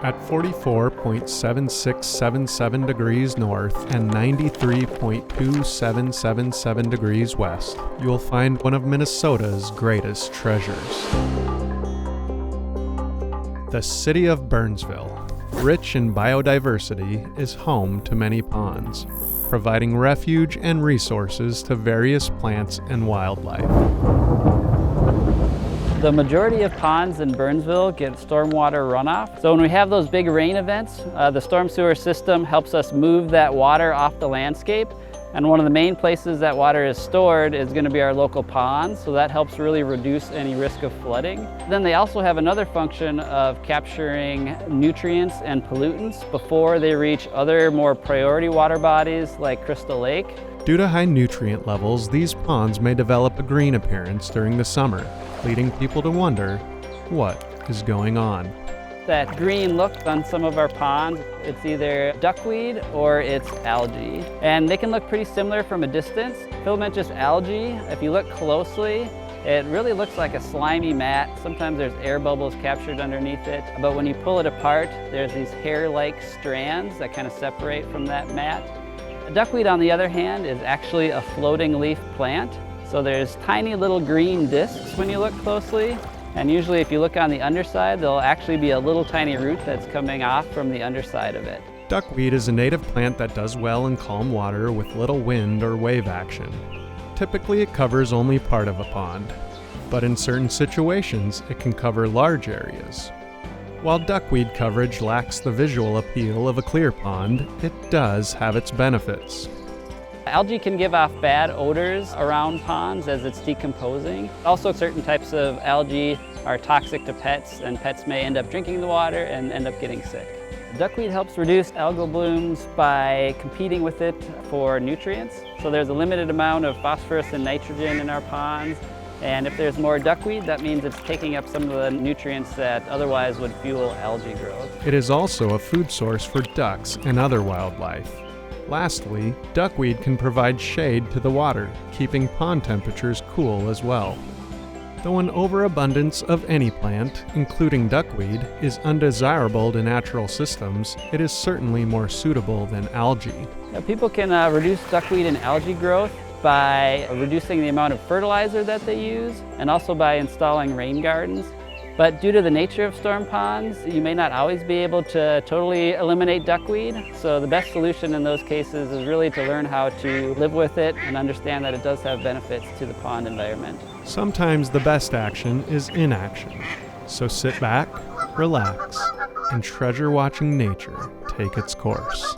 At 44.7677 degrees north and 93.2777 degrees west, you will find one of Minnesota's greatest treasures. The city of Burnsville, rich in biodiversity, is home to many ponds, providing refuge and resources to various plants and wildlife. The majority of ponds in Burnsville get stormwater runoff. So when we have those big rain events, the storm sewer system helps us move that water off the landscape. And one of the main places that water is stored is going to be our local ponds, so that helps really reduce any risk of flooding. Then they also have another function of capturing nutrients and pollutants before they reach other more priority water bodies like Crystal Lake. Due to high nutrient levels, these ponds may develop a green appearance during the summer, leading people to wonder what is going on. That green look on some of our ponds, it's either duckweed or it's algae. And they can look pretty similar from a distance. Filamentous algae, if you look closely, it really looks like a slimy mat. Sometimes there's air bubbles captured underneath it. But when you pull it apart, there's these hair-like strands that kind of separate from that mat. Duckweed, on the other hand, is actually a floating leaf plant. So there's tiny little green discs when you look closely. And usually if you look on the underside, there'll actually be a little tiny root that's coming off from the underside of it. Duckweed is a native plant that does well in calm water with little wind or wave action. Typically it covers only part of a pond, but in certain situations it can cover large areas. While duckweed coverage lacks the visual appeal of a clear pond, it does have its benefits. Algae can give off bad odors around ponds as it's decomposing. Also, certain types of algae are toxic to pets, and pets may end up drinking the water and end up getting sick. Duckweed helps reduce algal blooms by competing with it for nutrients. So there's a limited amount of phosphorus and nitrogen in our ponds, and if there's more duckweed, that means it's taking up some of the nutrients that otherwise would fuel algae growth. It is also a food source for ducks and other wildlife. Lastly, duckweed can provide shade to the water, keeping pond temperatures cool as well. Though an overabundance of any plant, including duckweed, is undesirable to natural systems, it is certainly more suitable than algae. People can reduce duckweed and algae growth by reducing the amount of fertilizer that they use, and also by installing rain gardens. But due to the nature of storm ponds, you may not always be able to totally eliminate duckweed. So the best solution in those cases is really to learn how to live with it and understand that it does have benefits to the pond environment. Sometimes the best action is inaction. So sit back, relax, and treasure watching nature take its course.